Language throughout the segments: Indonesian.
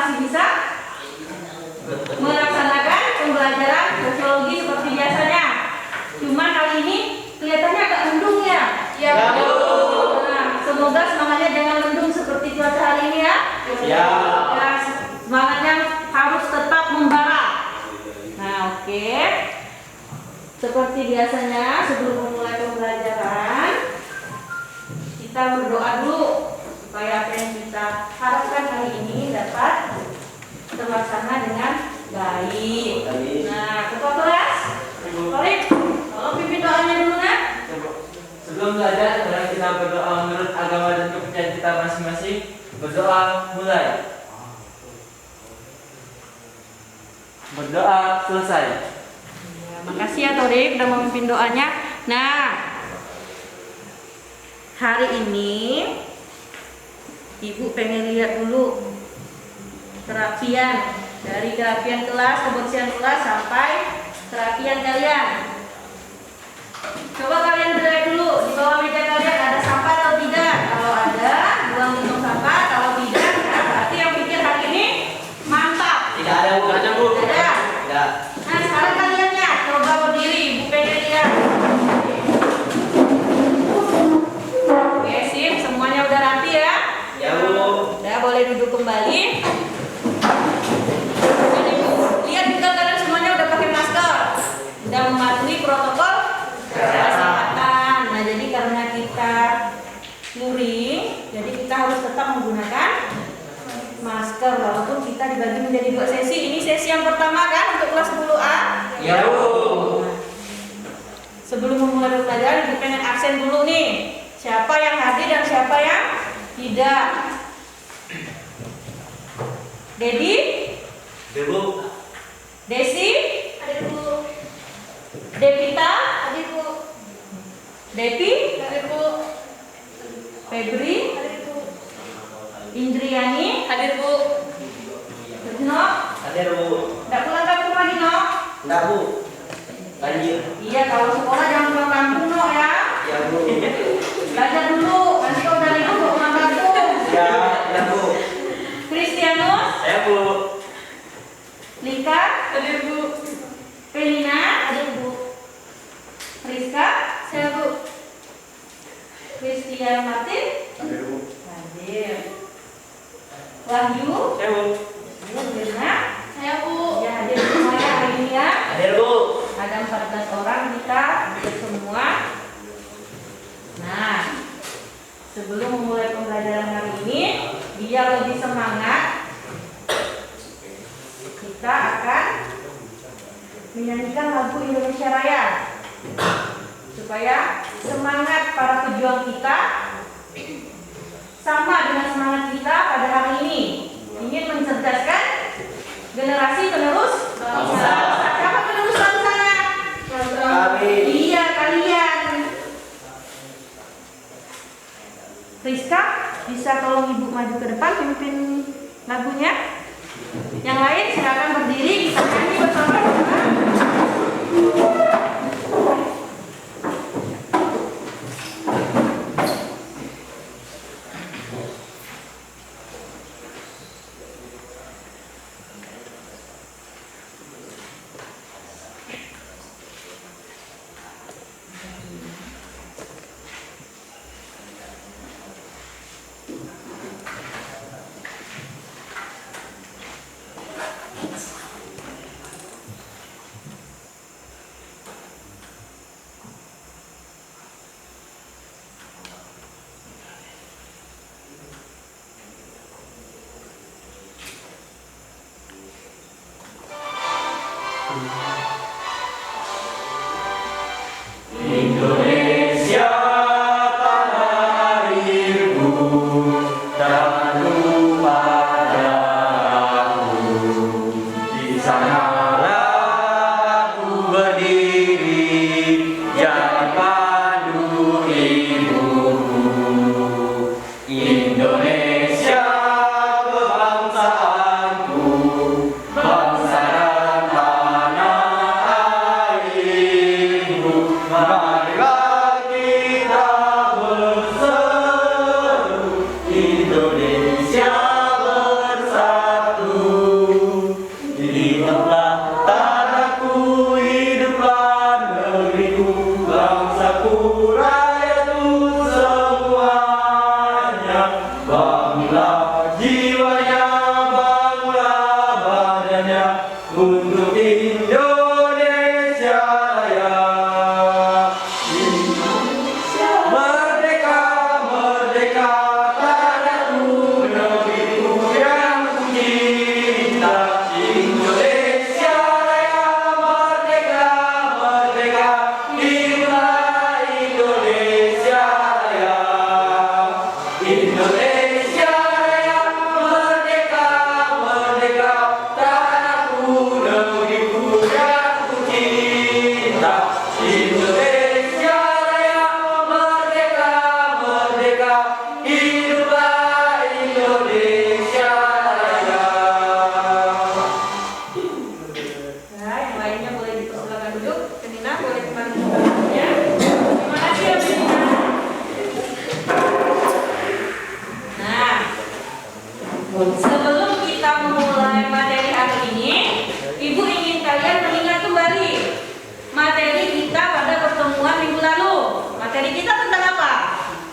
masih bisa melaksanakan pembelajaran sosiologi seperti biasanya. Cuma kali ini kelihatannya agak mendung ya. Ya. Nah, semoga semangatnya jangan mendung seperti cuaca hari ini ya. Ya. Ya, semangatnya harus tetap membara. Nah, oke. Seperti biasanya sebelum memulai pembelajaran, kita berdoa dulu supaya apa yang kita harapkan hari ini dapat terlaksana dengan baik. Nah, ketua kelas, Torik, tolong pimpin doanya dulu nak. Sebelum belajar, mari kita berdoa menurut agama dan kepercayaan kita masing-masing. Berdoa mulai. Berdoa selesai. Ya, makasih ya Torik udah memimpin doanya. Nah, hari ini Ibu pengen lihat dulu kerapian, dari kerapian kelas, kebersihan kelas sampai kerapian kalian. Coba kalian lihat dulu di bawah meja kalian ada sampah atau tidak. Kalau ada, buang di tong sampah. Kalau tidak, ya berarti yang pikir hari ini mantap. Tidak ada, Bu. Tidak ada. Tidak. Nah, sekarang kaliannya coba berdiri, Ibu pengen lihat. Oke, sip, semuanya udah rapi ya. Ya, Bu. Udah, boleh duduk kembali. Dan Ibu lihat juga kalian semuanya udah pakai masker, udah mematuhi protokol kesehatan. Nah, jadi karena kita luring, jadi kita harus tetap menggunakan masker walaupun kita dibagi menjadi 2 sesi. Ini sesi yang pertama kan untuk kelas 10A. Ya, Bu. Sebelum memulai pembelajaran, Ibu pengen absen dulu nih. Siapa yang hadir dan siapa yang tidak. Dedi, Bu. Desi, Hadir Bu. Devita, Hadir Bu. Devi, Hadir Bu. Febri, Hadir Bu. Indriani, Hadir Bu. Dino. Hadir, Bu. Nggak pulang kampung lagi, No? Enggak, Bu. Lanjut. Iya, kalau sekolah jangan pulang kampung, No ya. Ya, Bu. Belajar dulu, nanti kalau udah libur baru pulang kampung. Ya, ya, Bu. Kristianus, Saya, Bu. Lika, Hadir Bu. Pelina, Hadir Bu. Rizka, Saya Bu. Christian Martin, Hadir, Bu. hadir. Wahyu, Saya, Bu. Mirna, Saya Bu. ya hadir semuanya hari ini ya. Hadir, Bu. Ada 14 orang kita hadir semua. Nah, sebelum memulai pembelajaran hari ini, biar lebih semangat, kita akan menyanyikan lagu Indonesia Raya supaya semangat para pejuang kita sama dengan semangat kita pada hari ini, ingin mencerdaskan generasi penerus bangsa. Siapa penerus bangsanya? Kami. Iya, kalian. Rizka, bisa tolong Ibu maju ke depan pimpin lagunya. Yang lain silakan berdiri, kita nyanyi bersama-sama. Indonesia tanah airku, jangan lupa darahku. Di sanalah aku berdiri, jadi padu ibuku. Indonesia kebangsaanku, bangsa dan tanah airku. Marilah kita berseru, Indonesia bersatu.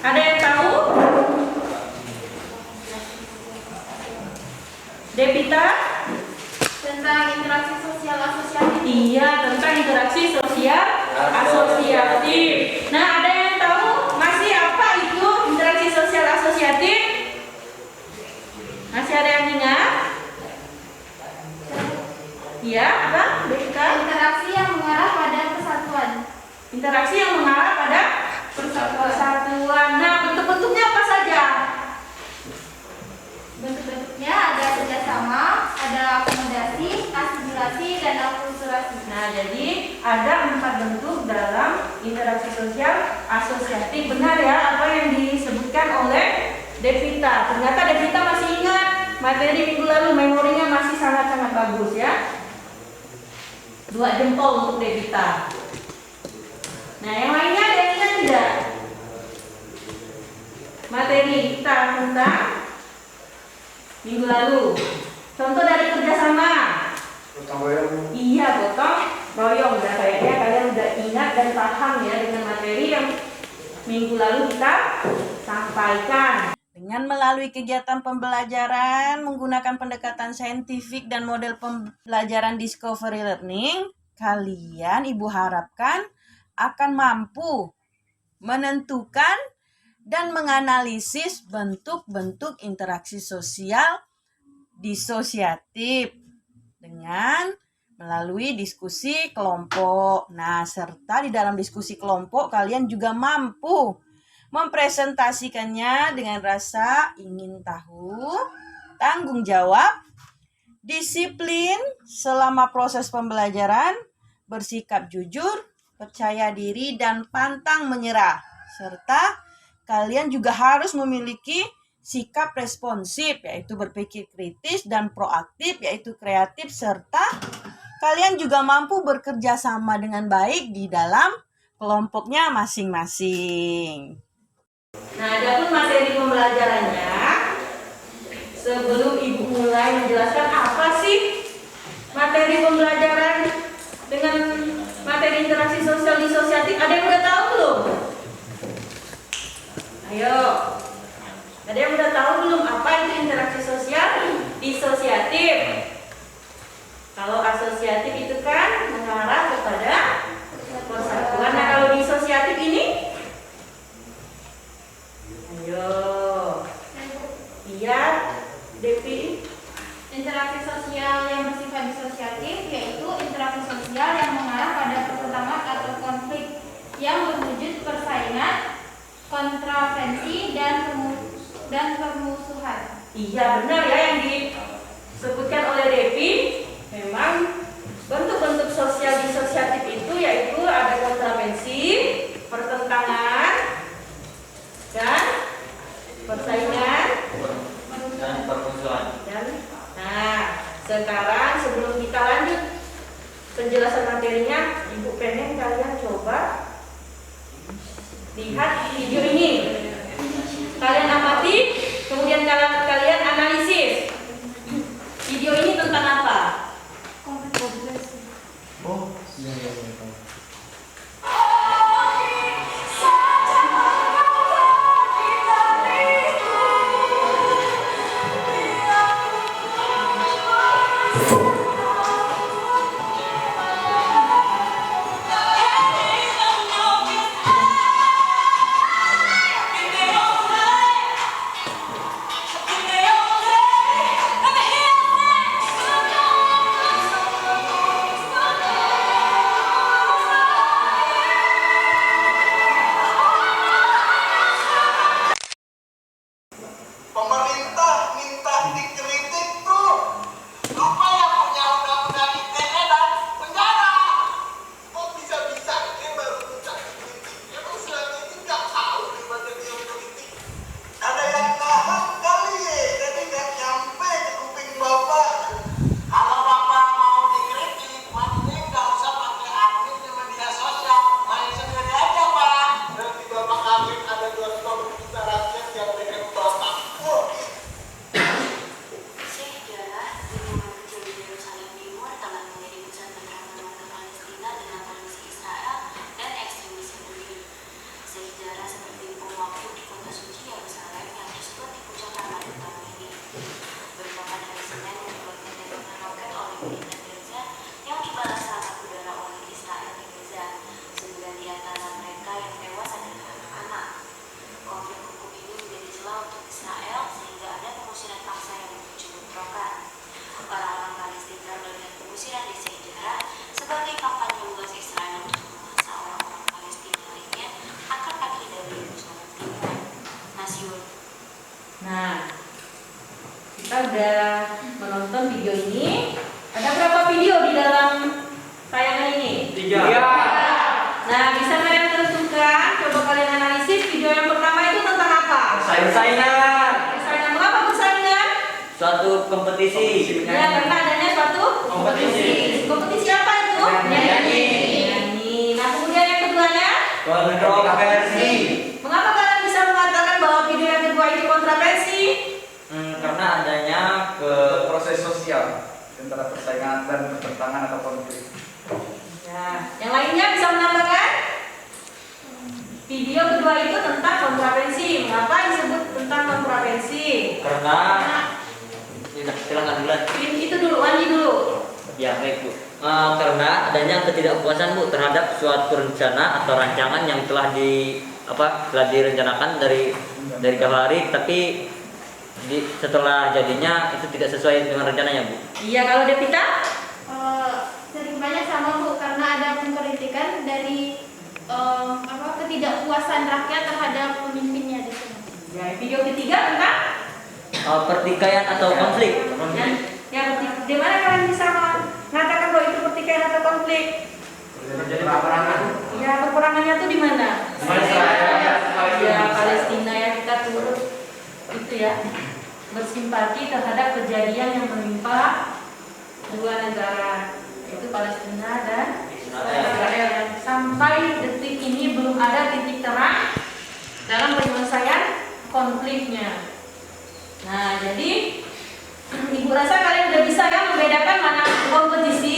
Ada yang tahu? Devita? Tentang interaksi sosial asosiatif. Iya, tentang interaksi sosial asosiatif. Nah, ada yang tahu masih apa itu interaksi sosial asosiatif? Masih ada yang ingat? Iya, apa? Devita? Interaksi yang mengarah pada persatuan. Interaksi yang mengarah pada persatuan. Nah, bentuk-bentuknya apa saja? Bentuk-bentuknya ada kerjasama, ada akomodasi, asimilasi, dan akulturasi. Nah, jadi ada 4 bentuk dalam interaksi sosial asosiatif. Benar ya apa yang disebutkan oleh Devita. Ternyata Devita masih ingat materi minggu lalu, memorinya masih sangat-sangat bagus ya. 2 jempol untuk Devita. Nah, yang lainnya ada yang ingat tidak? Materi kita tentang minggu lalu. Contoh dari kerjasama. Iya, gotong royong. Udah kayaknya kalian udah ingat dan paham ya dengan materi yang minggu lalu kita sampaikan. Dengan melalui kegiatan pembelajaran menggunakan pendekatan saintifik dan model pembelajaran discovery learning, kalian ibu harapkan akan mampu menentukan dan menganalisis bentuk-bentuk interaksi sosial disosiatif dengan melalui diskusi kelompok. Nah, serta di dalam diskusi kelompok kalian juga mampu mempresentasikannya dengan rasa ingin tahu, tanggung jawab, disiplin selama proses pembelajaran, bersikap jujur, percaya diri, dan pantang menyerah. Serta kalian juga harus memiliki sikap responsif, yaitu berpikir kritis, dan proaktif, yaitu kreatif, serta kalian juga mampu bekerja sama dengan baik di dalam kelompoknya masing-masing. Nah, adapun materi pembelajarannya, sebelum ibu mulai menjelaskan apa sih materi pembelajaran dengan materi interaksi sosial disosiatif, ada yang udah tahu belum? Ayo, ada yang udah tahu belum apa itu interaksi sosial disosiatif? Kalau asosiatif itu kan mengarah kepada persatuan. Nah, kalau disosiatif ini? Ayo. Iya, Devi. Interaksi sosial yang bersifat disosiatif yaitu interaksi sosial yang mengarah pada pertentangan atau konflik yang berwujud persaingan, kontravensi, dan permusuhan. Iya, benar ya yang disebutkan oleh Devi. Memang bentuk-bentuk sosial disosiatif itu yaitu ada kontravensi, pertentangan, dan persaingan, dan permusuhan. Nah, sekarang sebelum kita lanjut penjelasan materinya, Ibu pengen kalian coba lihat video ini. Kalian amati, kemudian kalian analisis. Video ini tentang apa? Oh, iya. sudah menonton video ini. Ada berapa video di dalam tayangan ini? 3. Nah, bisa kalian tentukan, coba kalian analisis video yang pertama itu tentang apa? Persaingan. Persaingan, mengapa persaingan? Suatu kompetisi. Ya, karena adanya suatu Kompetisi. Kompetisi apa itu? Nyanyi. Nyanyi. Nah, kemudian yang keduanya? Kontroversi. Mengapa kalian bisa mengatakan bahwa video yang kedua itu kontroversi? Karena adanya proses sosial antara persaingan dan pertentangan atau konflik. Nah, yang lainnya bisa menambahkan? Video kedua itu tentang kontroversi. Mengapa disebut tentang kontroversi? karena silakan duluan. Itu dulu, Wandi dulu. Ya baik Bu. Karena adanya ketidakpuasan Bu terhadap suatu rencana atau rancangan yang telah direncanakan dari jauh hari, tapi setelah jadinya itu tidak sesuai dengan rencananya Bu. Iya, kalau Devita? Sering banyak sama Bu, karena ada pengkritikan dari ketidakpuasan rakyat terhadap pemimpinnya di sini. Ya, video ketiga tentang Pertikaian atau konflik. di mana kalian bisa mengatakan bahwa itu pertikaian atau konflik? Terjadi peperangan. Ya, peperangannya tuh di mana? Ya, Palestina ya, kita turut itu ya bersimpati terhadap kejadian yang menimpa dua negara, yaitu Palestina dan Israel. Dan sampai detik ini belum ada titik terang dalam penyelesaian konfliknya. Nah, jadi Ibu rasa kalian udah bisa ya membedakan mana kompetisi,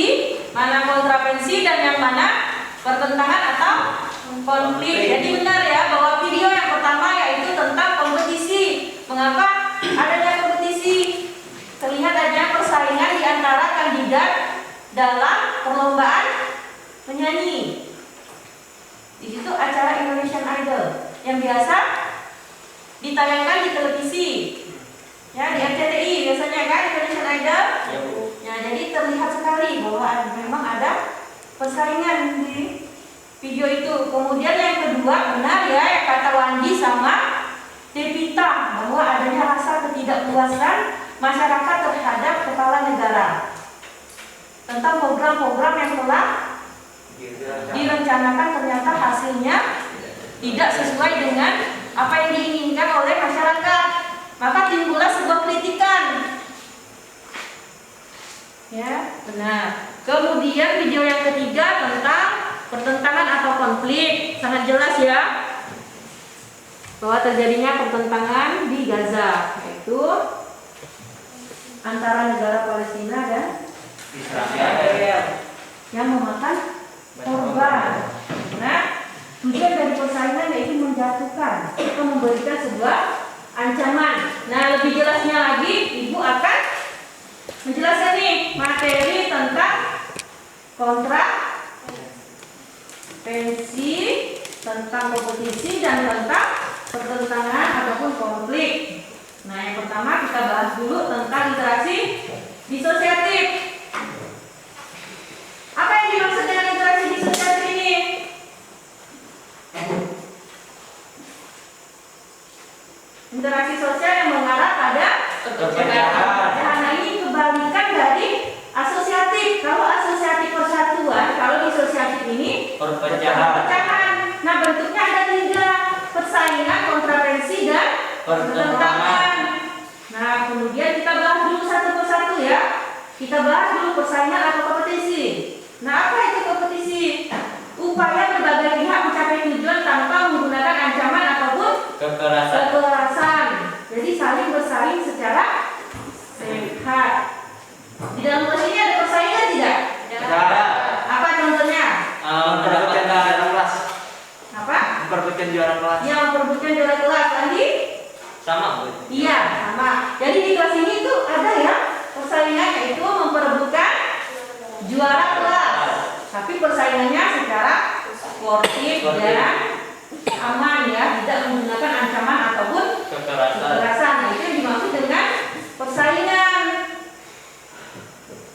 mana kontroversi, dan yang mana pertentangan atau konflik. Jadi benar ya bahwa video yang pertama yaitu tentang kompetisi. Mengapa adanya kompetisi? Terlihat adanya persaingan di antara kandidat dalam perlombaan menyanyi. Di situ acara Indonesian Idol yang biasa ditayangkan di televisi. Ya, di RCTI biasanya kan Indonesian Idol. Ya, jadi terlihat sekali bahwa memang ada persaingan di video itu. Kemudian yang kedua, benar ya yang kata Wandi sama Devita bahwa adanya rasa ketidakpuasan masyarakat terhadap kepala negara tentang program-program yang telah direncanakan ternyata hasilnya tidak sesuai dengan apa yang diinginkan oleh masyarakat. Maka timbullah sebuah kritikan. Ya, benar. Kemudian video yang ketiga tentang pertentangan atau konflik, sangat jelas ya bahwa terjadinya pertentangan di Gaza, yaitu antara negara Palestina dan Israel yang memakan korban. Nah, tujuan dari persaingan yaitu menjatuhkan atau memberikan sebuah ancaman. Nah, lebih jelasnya lagi, Ibu akan menjelaskan nih materi tentang kontroversi, tentang kompetisi, dan tentang pertentangan ataupun konflik. Nah, yang pertama kita bahas dulu tentang interaksi disosiatif. Apa yang dimaksud dengan interaksi disosiatif ini? Interaksi sosial yang mengarah pada Perpecahan. Nah, ini kebalikan dari asosiatif. Kalau asosiatif persatuan, kalau disosiatif ini perpecahan. Nah, bentuknya ada 3: persaingan, kontroversi, dan pertentangan. Nah, kemudian kita bahas dulu satu persatu ya. Kita bahas dulu persaingan atau kompetisi. Nah, apa itu kompetisi? Upaya berbagai pihak mencapai tujuan tanpa menggunakan ancaman ataupun kekerasan. Jadi saling bersaing secara sehat. Di dalam kelas ini ada persaingan tidak? Ada. Apa contohnya? Memperebutkan juara kelas. Apa? Memperebutkan juara kelas. Yang memperebutkan juara kelas. Andi? Sama Bu. Iya, sama. Jadi di kelas ini tuh ada ya persaingan, yaitu memperebutkan juara kelas. Tapi persaingannya secara sportif dan aman ya, tidak menggunakan ancaman ataupun kekerasan. Nah, itu yang dimaksud dengan persaingan.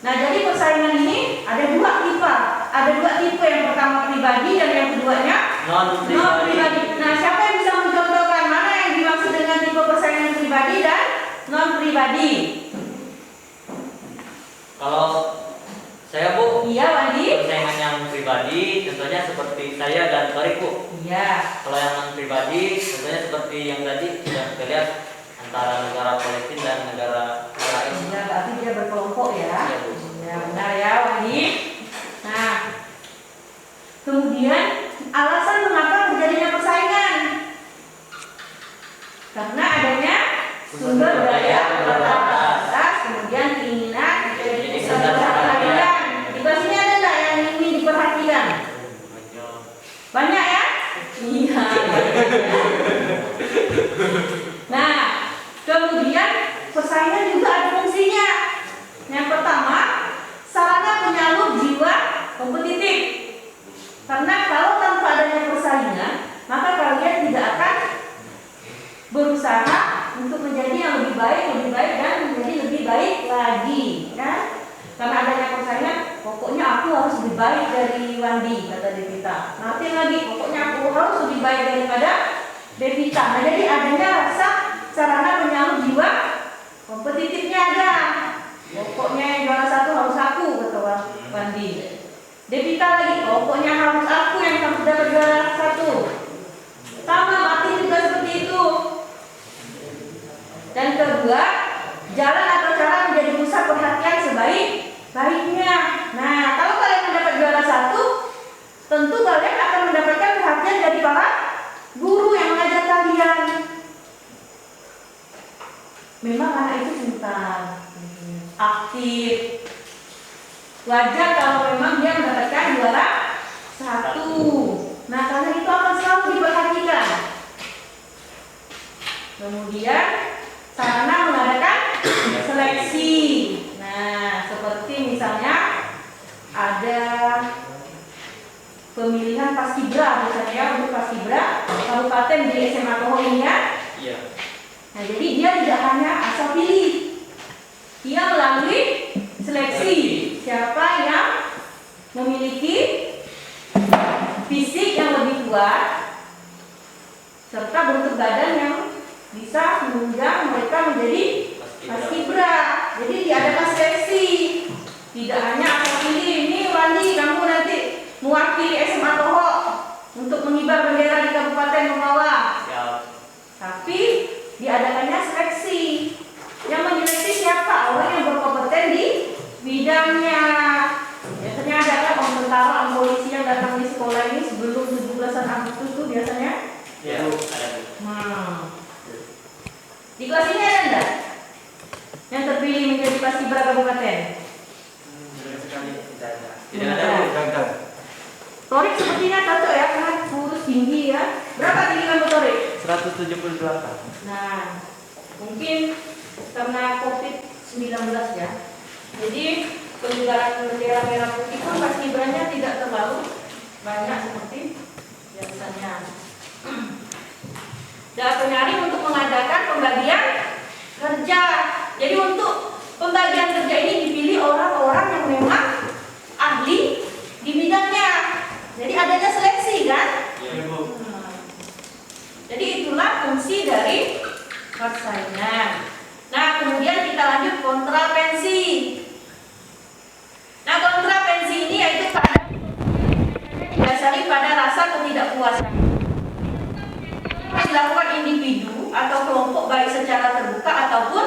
Nah, jadi persaingan ini ada 2 tipe. Ada 2 tipe, yang pertama pribadi dan yang keduanya non pribadi. Nah, siapa yang bisa mencontohkan mana yang dimaksud dengan tipe persaingan pribadi dan non pribadi? tadi contohnya seperti yang tadi sudah kita lihat antara negara Palestina dan negara Israel. Ya, berarti dia berkelompok ya. Iya, Bu. Ya, benar ya, Wandi. Nah, kemudian alasan mengapa terjadinya persaingan? Karena adanya sumber daya terbatas, kemudian keinginan jadi pusat perhatian. Di kelas ini ada nggak yang ingin diperhatikan? Banyak ya? Iya. Nah, kemudian persaingan juga ada fungsinya. Yang pertama, sarana penyalur jiwa kompetitif. Karena kalau tanpa adanya persaingan, maka kalian tidak akan berusaha untuk menjadi yang lebih baik dan menjadi lebih baik lagi, kan? Karena adanya persaingan, pokoknya aku harus lebih baik dari Wandi, kata Devita. Nanti lagi, pokoknya aku harus lebih baik daripada Devita. Nah, jadi adanya rasa sarana penyalur jiwa kompetitifnya ada. Pokoknya yang juara satu harus aku, kata Wandi. Devita lagi, pokoknya harus aku yang harus dapat juara satu. Sama Martin juga seperti itu. Dan kedua, jalan atau cara menjadi pusat perhatian sebaik-baiknya. Nah, kalau kalian mendapat juara satu, tentu kalian akan mendapatkan perhatian dari para guru yang mengajar kalian. Memang anak itu pintar, aktif. Wajar kalau memang dia mendapatkan juara satu. Nah, karena itu akan selalu diperhatikan. Kemudian sarana mengadakan seleksi. Nah, seperti misalnya ada pemilihan paskibra, misalnya untuk paskibra kabupaten di SMA Toho ini ya. Iya. Nah, jadi dia tidak hanya asal pilih, dia melalui seleksi siapa yang memiliki fisik yang lebih kuat serta bentuk badan yang bisa menunjang mereka menjadi paskibra. Jadi diadakan seleksi, tidak hanya asal pilih, ini Wandi kamu nanti mewakili SMA Toho untuk mengibar bendera di Kabupaten Memawa. Siap. Tapi diadakannya seleksi. Yang menyeleksi siapa? Orang yang berkompeten di bidangnya. Biasanya ada kan om tentara, om polisi yang datang di sekolah ini sebelum 17 Agustus itu biasanya. Iya, ada. Di kelas ini ada enggak yang terpilih menjadi paskibra kabupaten? Tidak ada. Torik sepertinya cocok ya, karena kurus tinggi ya. Berapa tinggi kamu Torik? 178. Nah, mungkin karena COVID-19 ya. Jadi pengibaran bendera merah putih pun paskibranya tidak terlalu banyak seperti biasanya. Dan penyaring untuk mengadakan pembagian kerja. Jadi untuk pembagian kerja ini dipilih orang-orang yang memang ahli di bidangnya. Jadi adanya seleksi kan? Iya, Bu. Jadi itulah fungsi dari persaingan. Nah, kemudian kita lanjut kontrapensi. Nah, kontrapensi ini yaitu didasari pada rasa ketidakpuasan. Dilakukan individu atau kelompok baik secara terbuka ataupun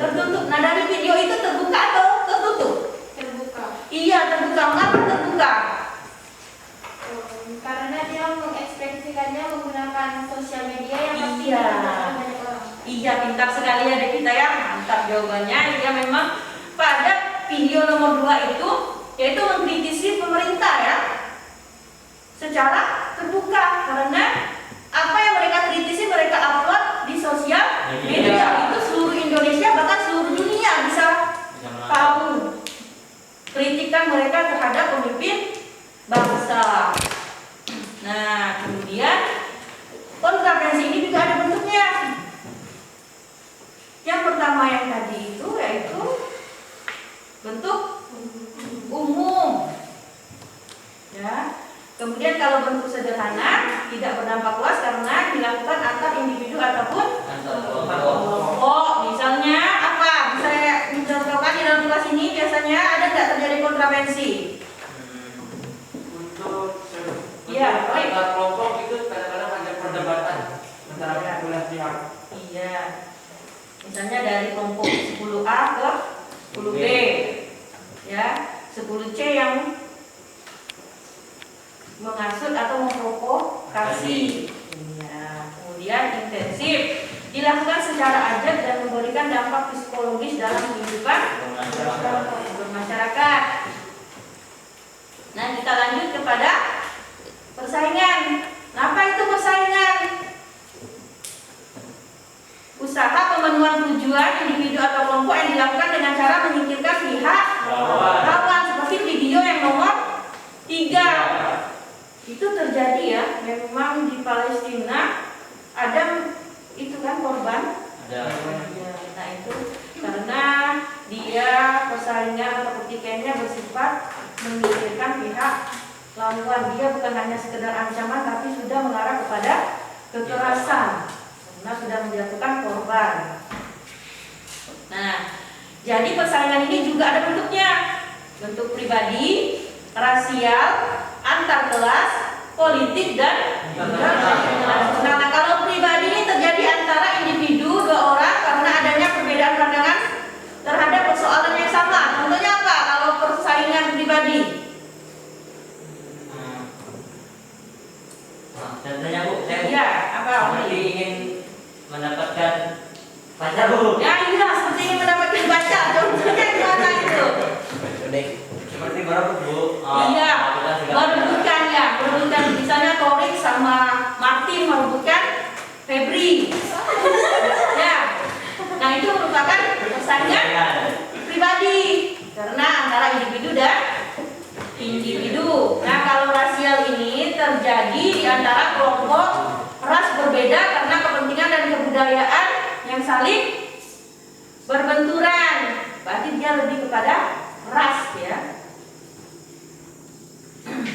tertutup. Nah, dari video itu terbuka atau tertutup? Terbuka. Iya, terbuka. Mengapa terbuka? Karena dia mengekspresikannya menggunakan sosial media yang pasti Iya. digunakan banyak orang. Iya, pintar sekali ya Devita ya. Mantap jawabannya. Iya, memang pada video nomor 2 itu yaitu mengkritisi pemerintah ya secara terbuka, karena apa yang mereka kritisi mereka upload di sosial media. Itu seluruh Indonesia bahkan seluruh dunia bisa tahu kritikan mereka terhadap pemimpin bangsa. Nah, kemudian kontrapensi ini juga ada bentuknya. Yang pertama yang tadi itu yaitu bentuk umum. Ya. Kemudian kalau bentuk sederhana tidak berdampak luas karena dilakukan antar individu ataupun kelompok. Misalnya apa? Saya mencontohkan di dalam kelas ini biasanya ada nggak terjadi kontrapensi? Untuk Iya, baik. antar kelompok itu kadang-kadang ada perdebatan antara belah pihak. Iya. Misalnya dari kelompok 10A ke 10B. Ya, 10C yang menghasut atau memprovokasi. Ya, kemudian intensif dilakukan secara ajak dan memberikan dampak psikologis dalam kehidupan bermasyarakat. Nah, kita lanjut kepada persaingan. Apa itu persaingan? Usaha pemenuhan tujuan individu atau kelompok yang dilakukan dengan cara menyingkirkan pihak lawan, seperti video yang nomor 3. Itu terjadi ya, memang di Palestina ada itu kan korban. Nah itu karena dia persaingan atau pertikaiannya bersifat menyingkirkan pihak lawan. Dia bukan hanya sekedar ancaman, tapi sudah mengarah kepada kekerasan. Nah, sudah menjatuhkan korban. Nah, jadi persaingan ini juga ada bentuknya. Bentuk pribadi, rasial, antar kelas, politik, dan internasional. Nah, kalau pribadi ini terjadi antara individu 2 orang karena adanya perbedaan pandangan terhadap persoalan yang sama. Contohnya apa kalau persaingan pribadi? Contohnya Bu, saya Ya, apa? seperti ingin mendapatkan pacar Bu. Ya, iya, seperti ingin mendapatkan pacar. Contohnya gimana itu? Seperti berebut Bu. Iya, kita sudah merebutkan ya, merebutkan misalnya Torik sama Martin merebutkan Febri. Ya, nah itu merupakan persaingan pribadi karena antara individu dan individu. Nah, kalau rasial ini terjadi di antara kelompok ras berbeda karena kepentingan dan kebudayaan yang saling berbenturan. Berarti dia lebih kepada ras ya.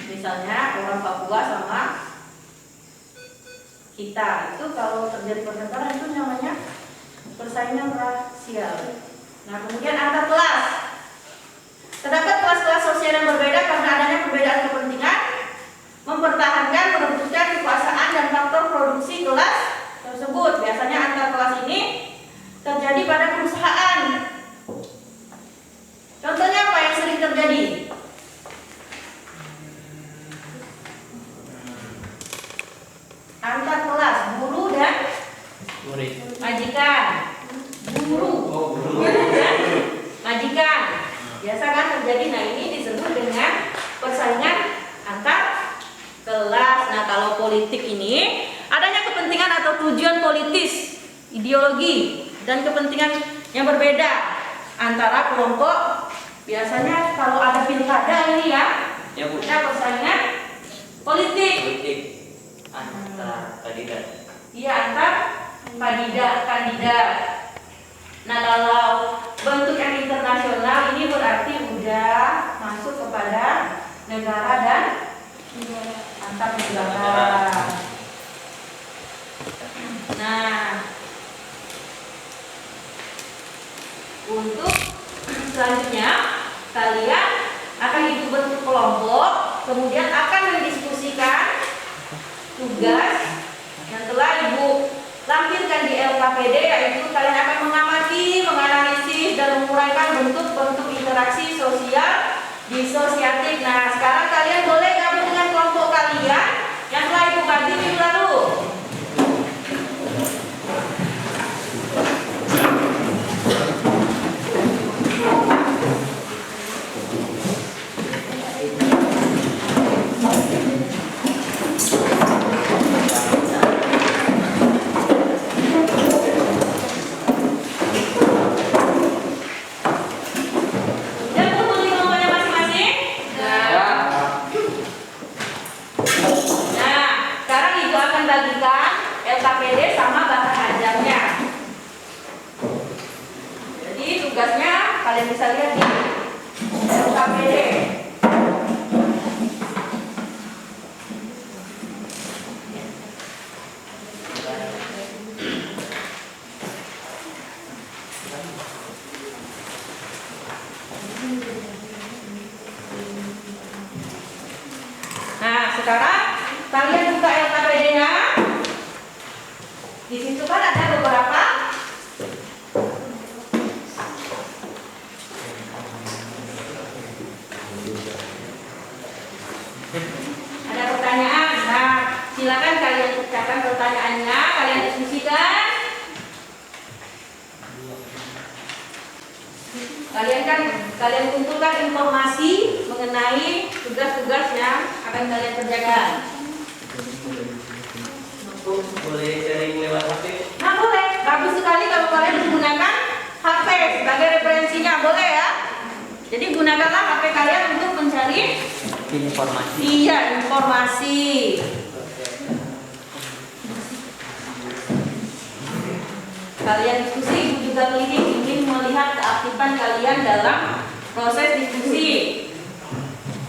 Misalnya orang Papua sama kita, itu kalau terjadi pertengkaran itu namanya persaingan rasial. Nah, kemudian antar kelas. Terdapat kelas-kelas sosial yang berbeda karena adanya perbedaan kepentingan, mempertahankan, merebutkan kekuasaan dan faktor produksi kelas tersebut. Biasanya antar kelas ini terjadi pada perusahaan. Contohnya apa yang sering terjadi? Antar kelas, guru dan murid. majikan. Guru dan majikan. Biasa kan terjadi. Nah, ini disebut dengan persaingan antar kelas. Nah, kalau politik ini adanya kepentingan atau tujuan politis, ideologi, dan kepentingan yang berbeda antara kelompok. Biasanya kalau ada pilkada ini ya, Bu. ada persaingan politik. Politik antar kandidat. Iya, antar kandidat. Nah, kalau bentuk yang internasional ini berarti udah masuk kepada negara dan antar negara. Nah, untuk selanjutnya kalian akan hidup bentuk kelompok, kemudian akan mendiskusikan tugas yang telah Ibu lampirkan di LKPD, yaitu kalian akan mengamati, menganalisis, dan menguraikan bentuk-bentuk interaksi sosial disosiatif. Nah, sekarang kalian boleh gabung dengan kelompok kalian yang telah Ibu bagi minggu lalu. LKPD sama bahan ajarnya. Jadi tugasnya kalian bisa lihat di LKPD. Nah, sekarang kalian buka LKPD-nya. Di situ kan ada beberapa ada pertanyaan. Nah, silakan kalian ucapkan pertanyaannya, kalian diskusikan. Kalian kumpulkan informasi mengenai tugas-tugas yang akan kalian kerjakan. Boleh sharing lewat HP? Nah, boleh. Bagus sekali kalau kalian menggunakan HP sebagai referensinya, boleh ya. Jadi gunakanlah HP kalian untuk mencari Informasi. iya informasi. Kalian diskusi, ibu juga ingin melihat keaktifan kalian dalam proses diskusi.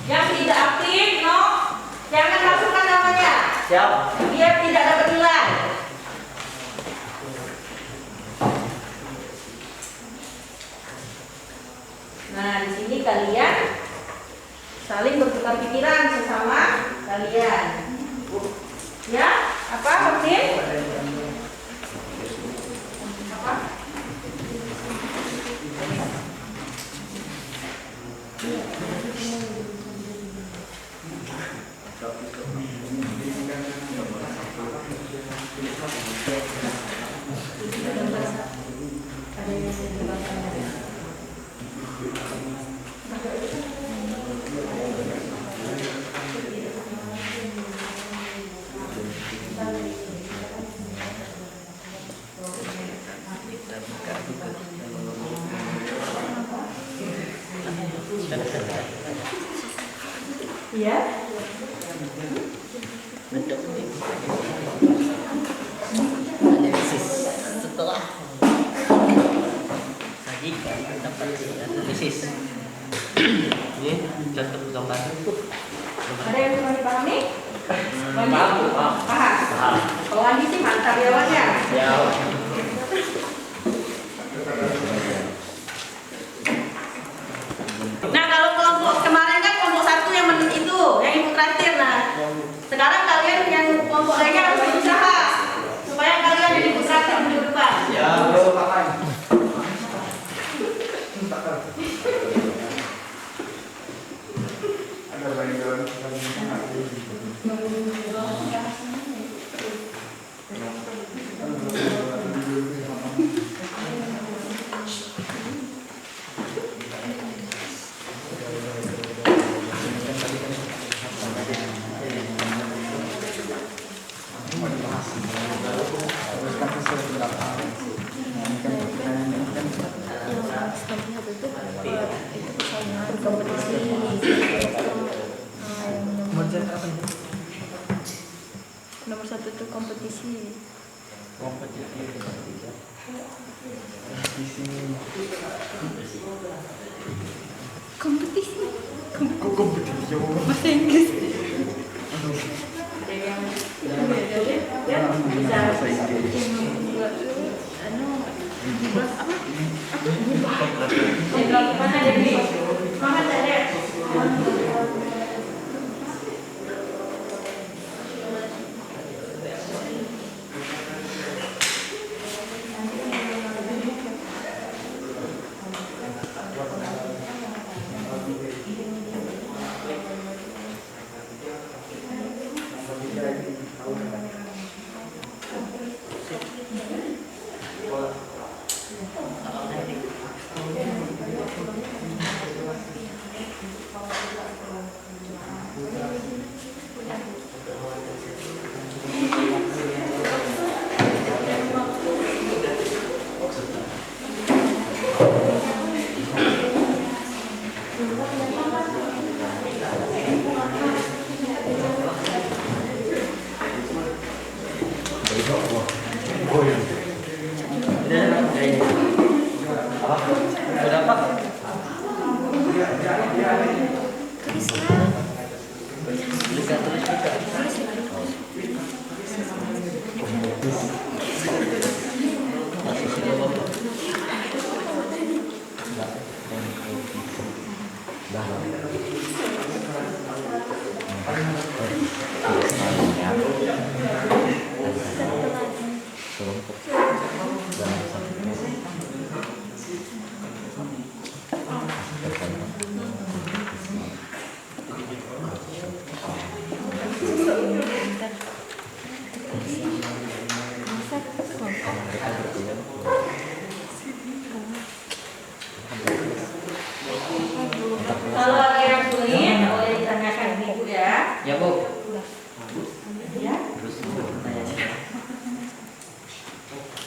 Yang tidak aktif, no, jangan masukkan namanya. Siap. Biar tidak dapat nilai. Nah, di sini kalian saling bertukar pikiran sesama kalian. Ya, apa Martin? Apa? Iya. Bentuk analisis setelah sajikan dapat analisis. Ini contoh gambar. Ada yang belum dipahami? Paham. Paham. Kalau Andi sih mantap jawabannya. Ya. Nah, kalau kelompok kemarin kan kelompok satu yang itu, yang ibu traktir. Nah, sekarang kalian yang kelompok lainnya harus berusaha supaya kalian yang ibu traktir minggu depan. Ya. Ada banyak Nomor satu itu kompetisi. Kompetisi. kompetisi. Bahasa Inggris. Ya, bisa. Mana jadi? Mana jadi?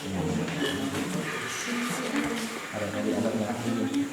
Ada di anaknya ini.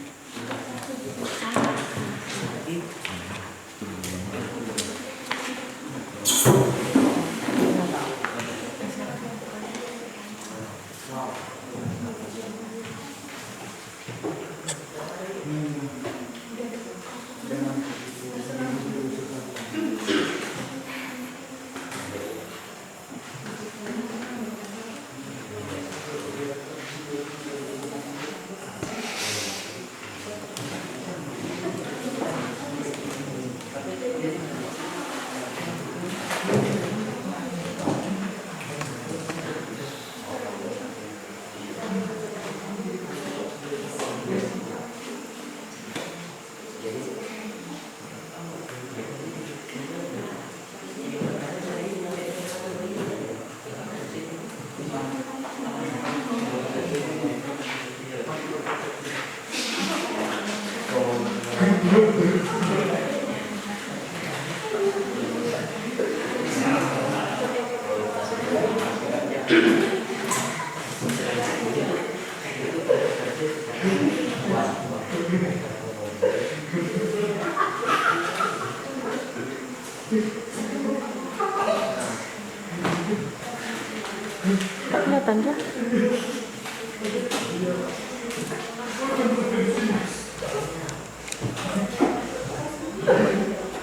Tak kelihatan ya?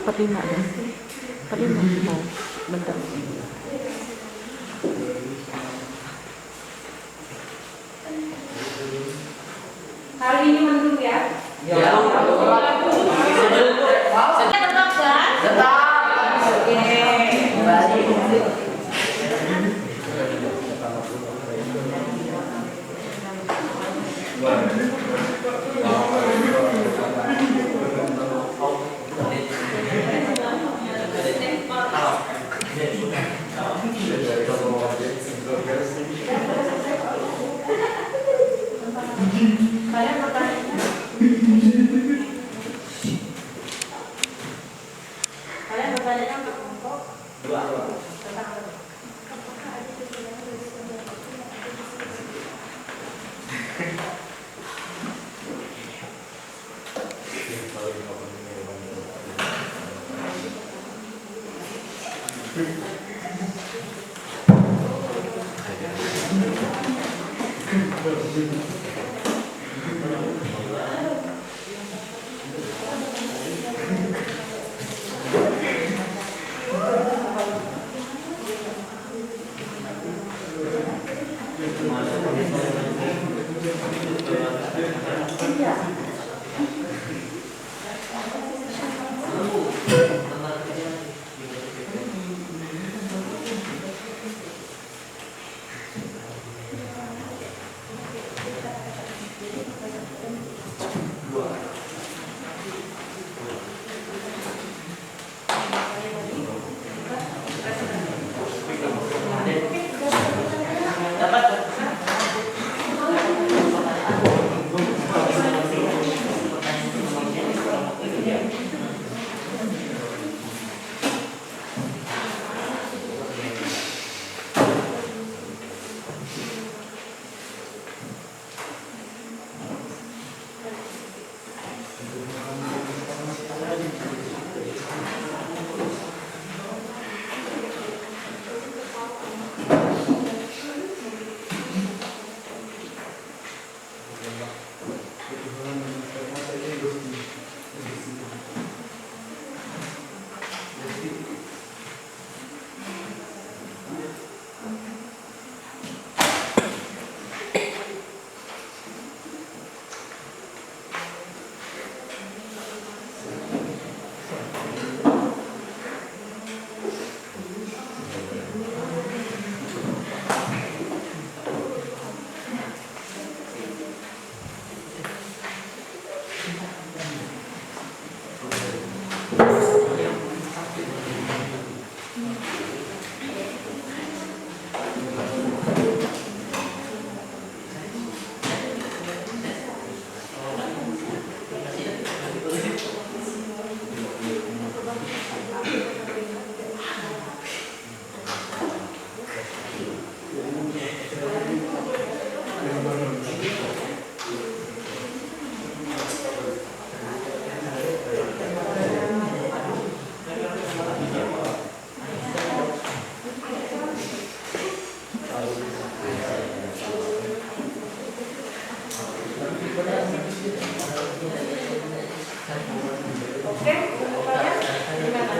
Perlima ya? Perlima. Oh, bentar. Hari ini mendung ya. Ya. Tetap kan? Kalian bertanya? Kalian bertanya untuk kelompok? Tentang apa? Oke, pokoknya gimana?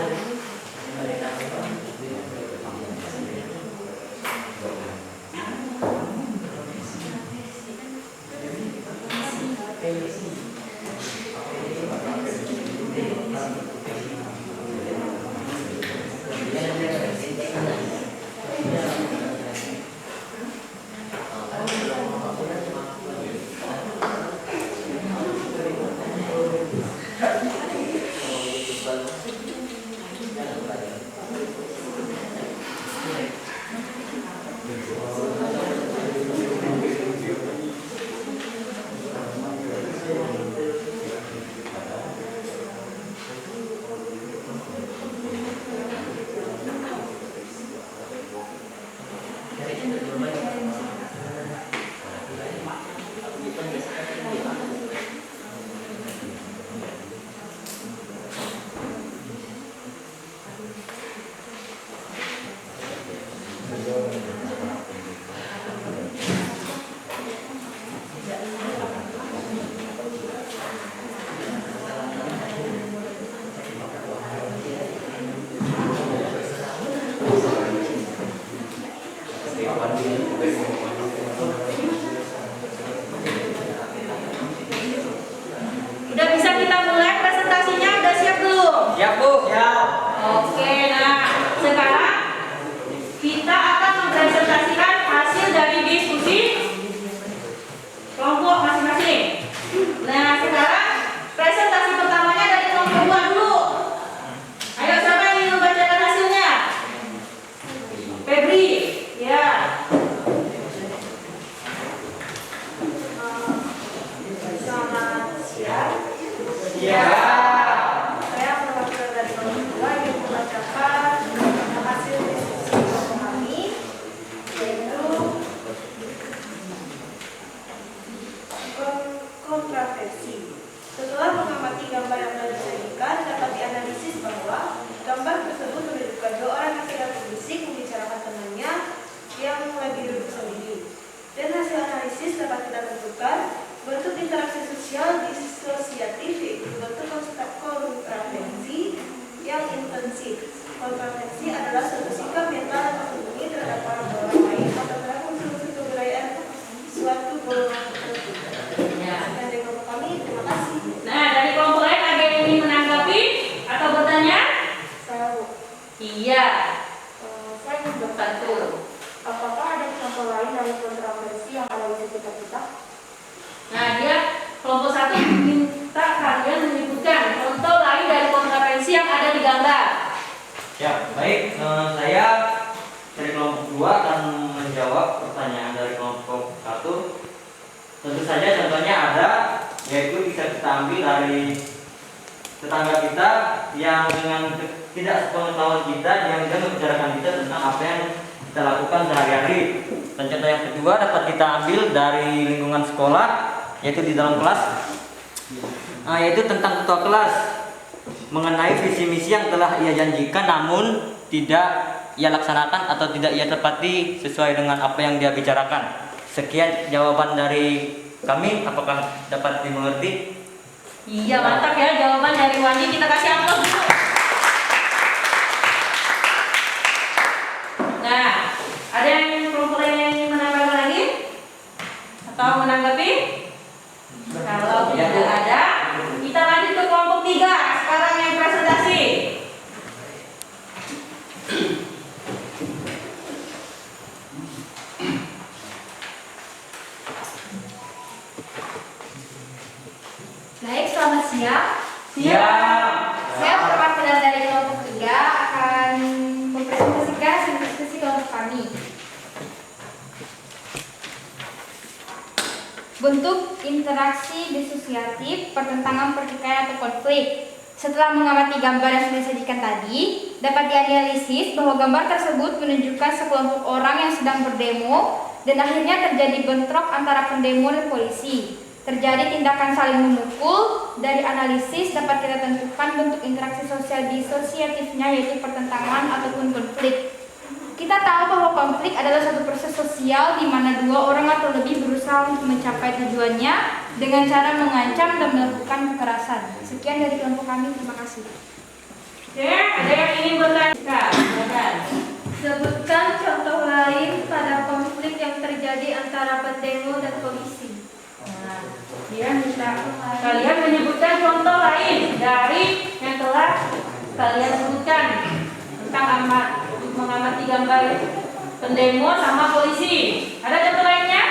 Udah bisa kita mulai presentasinya, udah siap belum? Siap, Bu. Oke, nah sekarang kita akan mempresentasikan hasil dari diskusi kelompok masing-masing. Nah sekarang presentasi pertamanya dari kelompok 2 dulu. Ayo siapa yang ingin membacakan hasilnya? Febri, ya. Selamat siang. Iya. Saya perwakilan dari kelompok 2 yang membacakan hasil diskusi kelompok kami, yaitu kontraversi. Setelah mengamati gambar yang telah disajikan, dapat dianalisis bahwa gambar tersebut menunjukkan 2 orang yang sedang berbisik membicarakan temannya yang lagi duduk sendiri. Dan hasil analisis dapat kita tentukan bentuk interaksi sosial disosiatif yaitu bentuk kontraversi yang intensif. Kontraversi adalah suatu sikap mental atau tersembunyi terhadap orang lain atau terhadap unsur-unsur kebudayaan suatu golongan tertentu. Sekian dari kelompok kami, terima kasih. Nah, dari kelompok lain ada yang ingin menanggapi atau bertanya? Saya, Bu. Iya. Saya ingin bertanya, apakah ada contoh lain dari kontroversi yang ada di sekitar kita? Nah, dia kelompok 1 minta kalian menyebutkan contoh lain dari kontraversi yang ada di gambar. Ya, baik. Saya dari kelompok 2 akan menjawab pertanyaan dari kelompok 1. Tentu saja contohnya ada, yaitu bisa kita ambil dari tetangga kita yang dengan tidak sepengetahuan kita yang juga membicarakan kita tentang apa yang kita lakukan sehari-hari. Dan contoh yang kedua dapat kita ambil dari lingkungan sekolah, yaitu di dalam kelas, yaitu tentang ketua kelas mengenai visi misi yang telah ia janjikan namun tidak ia laksanakan atau tidak ia tepati sesuai dengan apa yang dia bicarakan. Sekian jawaban dari kami, apakah dapat dimengerti? Iya, mantap ya jawaban dari Wandi. Kita kasih amplop dulu. Nah, ada yang kelompok lain yang ingin menambahkan lagi? Atau menanggapi? Kalau tidak ada, kita lanjut ke kelompok 3. Sekarang yang presentasi. Baik, selamat siang. Siap. Saya perwakilan dari kelompok 3 akan mempresentasikan hasil diskusi kelompok kami. Bentuk interaksi disosiatif, pertentangan, pertikaian atau konflik. Setelah mengamati gambar yang sudah disajikan tadi, dapat dianalisis bahwa gambar tersebut menunjukkan sekelompok orang yang sedang berdemo dan akhirnya terjadi bentrok antara pendemo dan polisi. Terjadi tindakan saling memukul. Dari analisis dapat kita tentukan bentuk interaksi sosial disosiatifnya yaitu pertentangan ataupun konflik. Kita tahu bahwa konflik adalah suatu proses sosial di mana dua orang atau lebih berusaha untuk mencapai tujuannya dengan cara mengancam dan melakukan kekerasan. Sekian dari kelompok kami, terima kasih. Oke, ada yang ingin bertanya? Silakan. Sebutkan contoh lain pada konflik yang terjadi antara pendemo dan polisi. Nah, dia minta kalian menyebutkan contoh lain dari yang telah kalian sebutkan tentang mengamati gambar pendemo sama polisi. Ada contoh lainnya?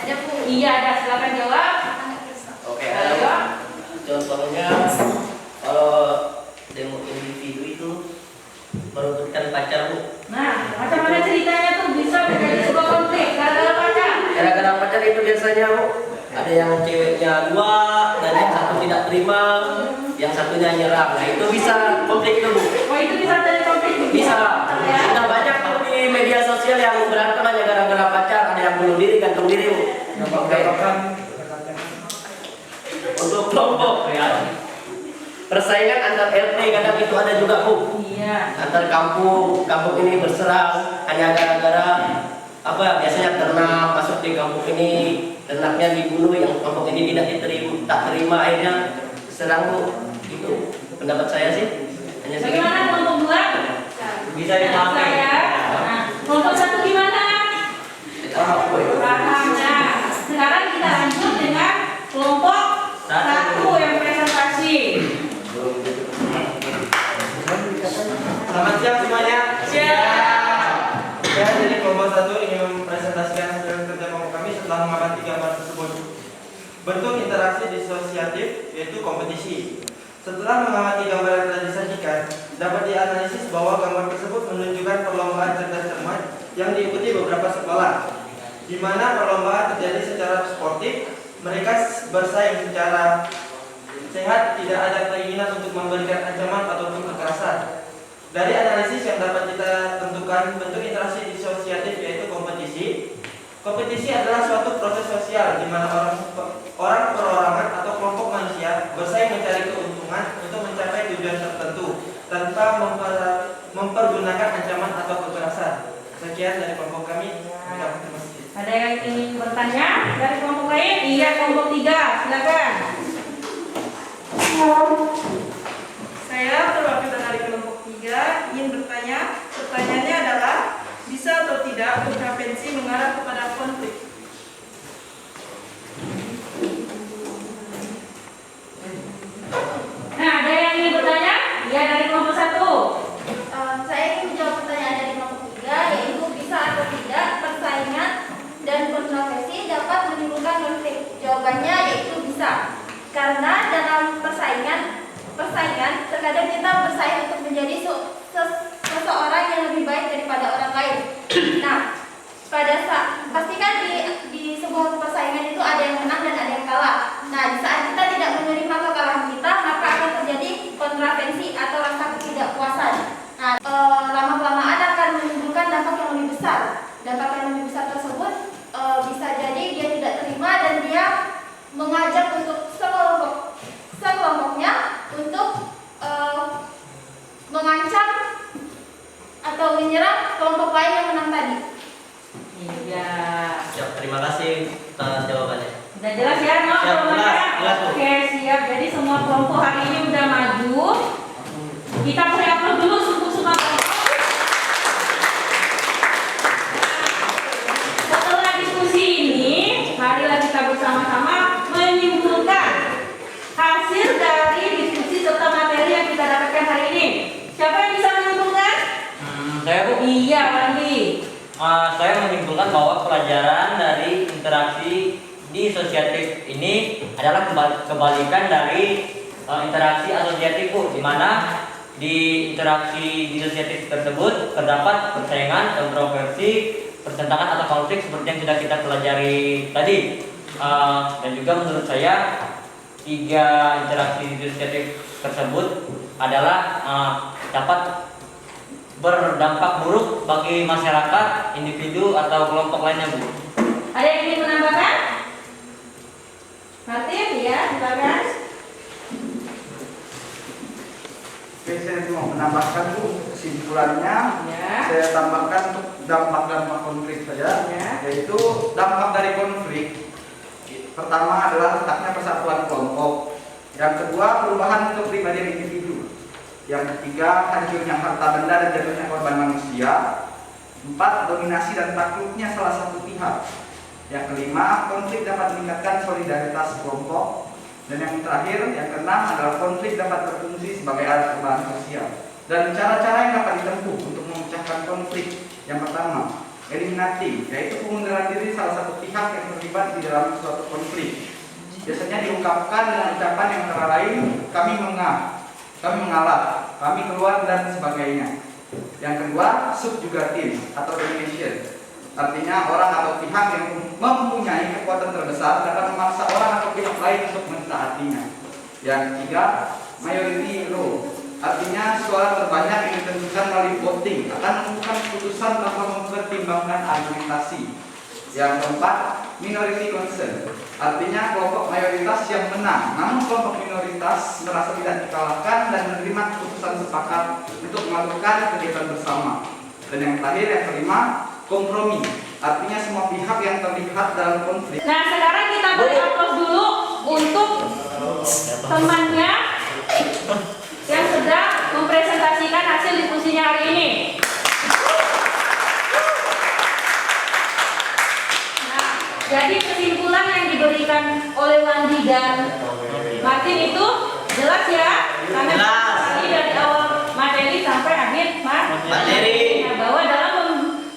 Ada Bu. Iya ada, silakan jawab. Oke, Ayo. contohnya kalau demo individu itu meruntutkan pacar, Bu. Nah, macam mana ceritanya tuh bisa terjadi sebuah konflik gara-gara pacar? Gara-gara pacar itu biasanya, Bu, ada yang ceweknya dua dan yang satu tidak terima, yang satunya nyerang. Nah, itu bisa konflik itu, Bu. Oh itu bisa jadi konflik? Bisa. Ya. Sudah banyak tuh di media sosial yang berantem hanya gara-gara pacar, ada yang bunuh diri, gantung diri, Bu. Oke. Untuk kelompok ya. Persaingan antar RT kadang itu ada juga, Bu. Iya. Antar kampung ini berserang hanya gara-gara apa? Biasanya ternak masuk di kampung ini, ternaknya dibunuh, yang kampung ini tak terima, akhirnya serang, Bu. Itu pendapat saya sih. Hanya segitu. Bagaimana kelompok dua? Bisa dipahami. Saya. Nah, kelompok satu gimana? Paham, Bu. Paham. Nah, sekarang kita lanjut dengan kelompok satu yang presentasi. Selamat siang semuanya. Siap. Saya dari kelompok 1 ingin mempresentasikan hasil kerja kelompok kami setelah mengamati gambar tersebut. Bentuk interaksi disosiatif yaitu kompetisi. Setelah mengamati gambar yang telah disajikan, dapat dianalisis bahwa gambar tersebut menunjukkan perlombaan cerdas cermat yang diikuti beberapa sekolah, di mana perlombaan terjadi secara sportif. Mereka bersaing secara sehat, tidak ada keinginan untuk memberikan ancaman ataupun kekerasan. Dari analisis yang dapat kita tentukan, bentuk interaksi disosiatif yaitu kompetisi. Kompetisi adalah suatu proses sosial di mana orang perorangan atau kelompok manusia bersaing mencari keuntungan untuk mencapai tujuan tertentu tanpa mempergunakan ancaman atau kekerasan. Sekian dari kelompok kami. Terima kasih. Ada yang ingin bertanya dari kelompok lain? Iya, kelompok 3, silakan. Saya perwakilan dari kelompok 3 ingin bertanya. Pertanyaannya adalah bisa atau tidak kontravensi mengarah kepada konflik? Nah, ada yang ingin bertanya? Iya, dari kelompok 1. Saya ingin menjawab pertanyaan dari kelompok 3, yaitu bisa atau tidak persaingan dan kontroversi dapat menimbulkan konflik. Jawabannya yaitu bisa. Karena dalam persaingan terkadang kita bersaing untuk menjadi seseorang yang lebih baik daripada orang lain. Nah, pada saat pastikan di sebuah persaingan itu ada yang menang dan ada yang kalah. Nah, di saat kita tidak menerima kekalahan kita, maka akan terjadi kontravensi atau rasa ketidakpuasan. Nah, lama-kelamaan akan menimbulkan dampak yang lebih besar. Dampak yang lebih besar tersebut bisa jadi dia tidak terima dan dia mengajak untuk sekelompoknya untuk mengancam atau menyerang kelompok lain yang menang tadi. Iya. Siap, terima kasih atas jawabannya. Udah jelas ya, no? Siap, Kelompoknya? jelas, Bu. Oke, siap. Jadi semua kelompok hari ini udah maju. Kita beri aplaus dulu untuk semua kelompok. Setelah diskusi ini, marilah kita bersama-sama menyimpulkan hasil dari diskusi serta materi yang kita dapatkan hari ini. Siapa yang bisa menyimpulkan? Saya, Bu. Iya, Wandi. Saya menyimpulkan bahwa pelajaran dari interaksi disosiatif ini adalah kebalikan dari interaksi asosiatif, Bu, di mana di interaksi disosiatif tersebut terdapat persaingan, kontroversi, pertentangan atau konflik seperti yang sudah kita pelajari tadi. Dan juga menurut saya 3 interaksi disosiatif tersebut adalah dapat berdampak buruk bagi masyarakat, individu atau kelompok lainnya, Bu. Ada yang ingin menambahkan? Martin, ya, silakan. Oke, saya mau menambahkan Bu, kesimpulannya Ya. saya tambahkan untuk dampak-dampak konflik saja, Ya. yaitu dampak dari konflik. Pertama adalah letaknya persatuan kelompok. Yang kedua, perubahan untuk pribadi individu. Yang ketiga, hancurnya harta benda dan jatuhnya korban manusia. 4. Dominasi dan takluknya salah satu pihak. Yang kelima, konflik dapat meningkatkan solidaritas kelompok. Dan yang terakhir, yang keenam adalah konflik dapat berfungsi sebagai alat perubahan sosial. Dan cara-cara yang dapat ditempuh untuk memecahkan konflik. Yang pertama, eliminating, yaitu pengunduran diri salah satu pihak yang terlibat di dalam suatu konflik. Biasanya diungkapkan dengan ucapan yang antara lain, kami mengalah, kami keluar, dan sebagainya. Yang kedua, subjugatif atau domination. Artinya orang atau pihak yang mempunyai kekuatan terbesar dapat memaksa orang atau pihak lain untuk mentaatinya. Yang ketiga, majority rule. Artinya suara terbanyak yang ditentukan melalui voting akan menentukan keputusan tanpa mempertimbangkan argumentasi. Yang keempat, minority concern. Artinya kelompok mayoritas yang menang, namun kelompok minoritas merasa tidak dikalahkan dan menerima keputusan sepakat untuk melakukan kegiatan bersama. Dan yang terakhir, yang kelima, kompromi. Artinya semua pihak yang terlibat dalam konflik. Nah, sekarang kita beri aplaus dulu untuk temannya yang sedang mempresentasikan hasil diskusinya hari ini. Nah, jadi kesimpulan yang diberikan oleh Wandi dan Martin itu jelas ya, karena tadi dari awal materi sampai akhir materi. Nah, bahwa dalam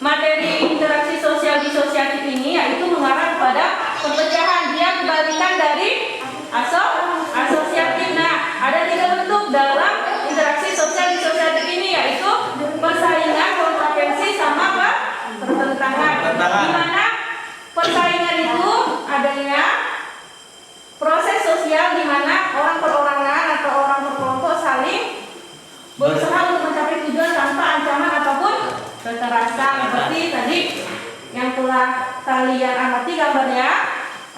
materi interaksi sosial disosiatif ini yaitu mengarah kepada perpecahan, dia kebalikan dari asosiatif. Nah, ada 3 bentuk dalam interaksi sosial disosiatif ini, yaitu persaingan, kontravensi, sama pertentangan. Di mana persaingan itu adanya proses sosial di mana orang perorangan atau orang berkelompok saling berusaha untuk mencapai tujuan tanpa ancaman ataupun kekerasan. Seperti tadi yang telah kalian amati gambarnya,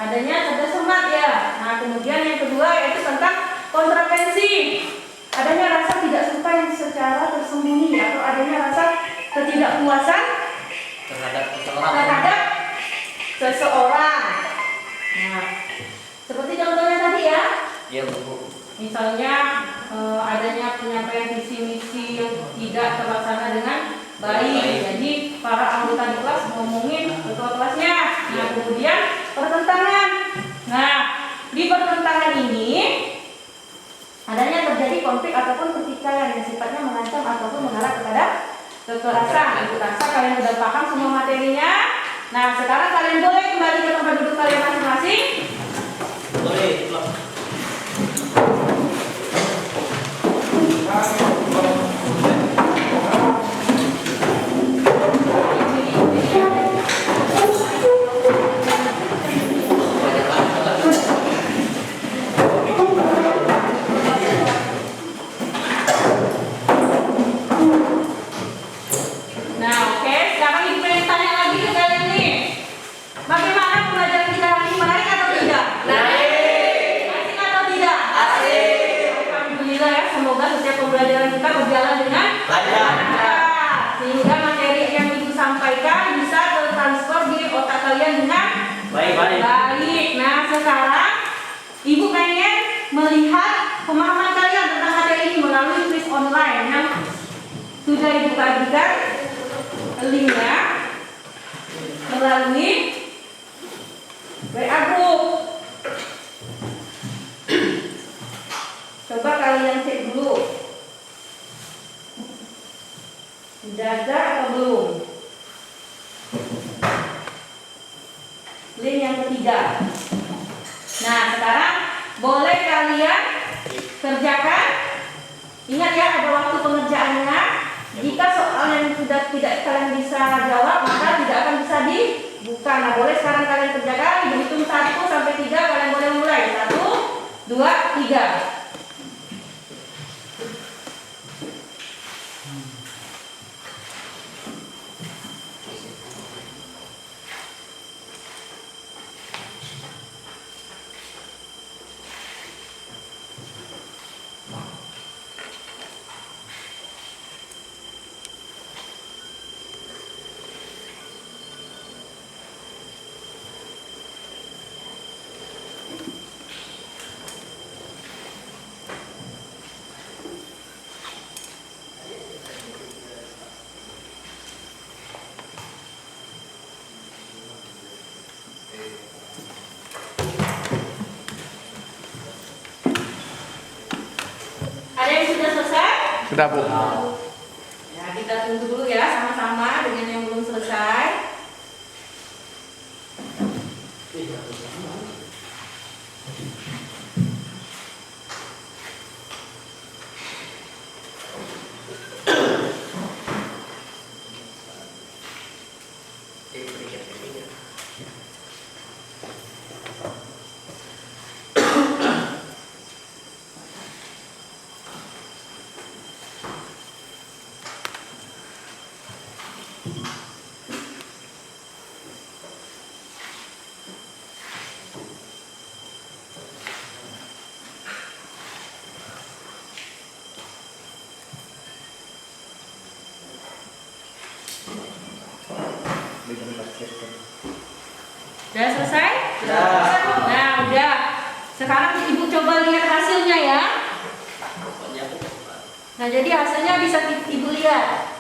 adanya cerdas cermat ya. Nah, kemudian yang kedua yaitu tentang kontravensi, adanya rasa tidak suka yang secara tersembunyi atau adanya rasa ketidakpuasan terhadap seseorang. Nah, seperti contohnya tadi ya. Iya, Bu. Misalnya adanya penyampaian visi misi yang tidak terlaksana dengan baik. Jadi para anggota di kelas ngomongin ketua kelasnya. Nah, kemudian pertentangan. Nah, di pertentangan ini adanya terjadi konflik ataupun pertikaian yang sifatnya mengancam ataupun mengarah kepada kekerasan. Itu rasa kalian sudah paham semua materinya. Nah, sekarang kalian boleh kembali ke tempat duduk kalian masing-masing. Boleh. Nah, oke, sekarang ibu pengen tanya lagi ke kalian nih. Bagaimana pembelajaran kita hari ini, menarik atau tidak? Menarik. Asik atau tidak? Asik. Alhamdulillah ya, semoga setiap pembelajaran kita berjalan dengan lancar. Sehingga materi yang ibu sampaikan bisa tertransfer di otak kalian dengan baik. Nah, sekarang ibu pengen melihat pemahaman kalian tentang materi ini melalui quiz online yang sudah ibu bagikan linknya melalui WA group. Coba kalian cek dulu, sudah ada atau belum? Link yang ketiga. Nah, sekarang boleh kalian kerjakan. Ingat ya, ada waktu pengerjaannya. Jika soal yang sudah tidak kalian bisa jawab, maka tidak akan bisa dibuka. Nah, boleh sekarang kalian kerjakan. Dihitung 1 sampai 3, kalian boleh mulai. 1, 2, 3. Sudah, Bu. Ya, kita tunggu dulu ya sama-sama dengan yang belum selesai. Udah selesai? Nah, udah. Sekarang Ibu coba lihat hasilnya ya. Nah, jadi hasilnya bisa Ibu lihat.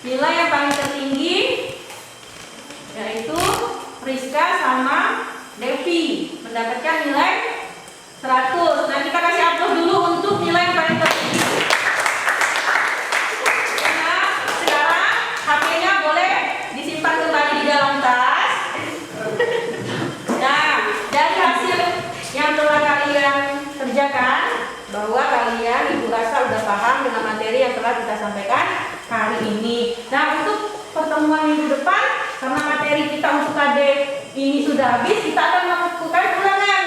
Nilai yang paling tertinggi yaitu Rizka sama Devi mendapatkan nilai 100. Nah, kita kasih upload dulu untuk nilai yang paling tertinggi. Nah, sekarang HP-nya boleh disimpan kembali di dalam tas. Nah, dari hasil yang telah kalian kerjakan, bahwa kalian Ibu rasa udah paham dengan materi yang telah kita sampaikan hari ini. Nah, untuk pertemuan minggu depan, karena materi kita untuk KD ini sudah habis, kita akan melakukan ulangan.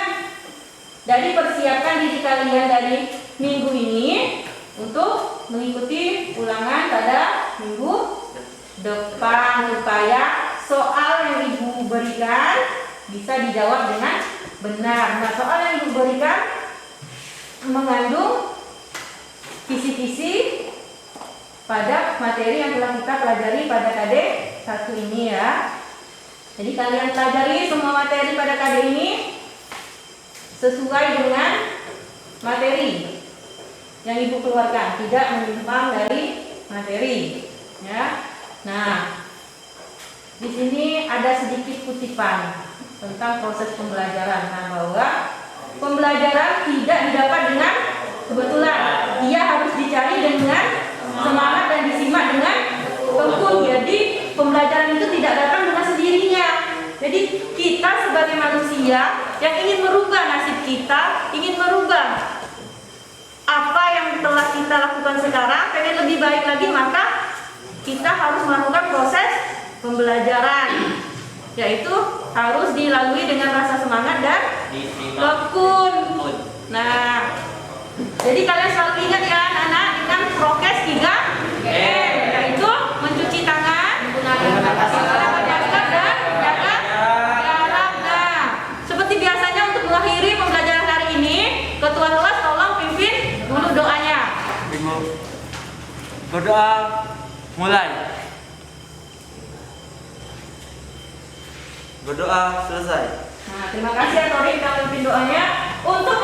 Jadi persiapkan diri kalian dari minggu ini untuk mengikuti ulangan pada minggu depan, supaya soal yang Ibu berikan bisa dijawab dengan benar. Nah, soal yang Ibu berikan mengandung kisi-kisi pada materi yang telah kita pelajari pada KD 1 ini ya. Jadi kalian pelajari semua materi pada KD ini sesuai dengan materi yang Ibu keluarkan, tidak menyimpang dari materi ya. Nah, di sini ada sedikit kutipan tentang proses pembelajaran. Nah, bahwa pembelajaran tidak didapat dengan kebetulan, ia harus dicari dengan semangat dan disimak dengan tekun. Jadi pembelajaran itu tidak datang dengan sendirinya. Jadi kita sebagai manusia yang ingin merubah nasib kita, ingin merubah apa yang telah kita lakukan sekarang, pengen lebih baik lagi, maka kita harus melakukan proses pembelajaran, yaitu harus dilalui dengan rasa semangat dan tekun. Nah, jadi kalian selalu ingat ya anak-anak dengan prokes 3M, yaitu mencuci tangan, menggunakan masker dan jaga jarak. Nah, seperti biasanya untuk mengakhiri pembelajaran hari ini, ketua kelas tolong pimpin dulu doanya. Ibu, berdoa mulai. Berdoa selesai. Nah, terima kasih ya Tori, kita pimpin doanya. Untuk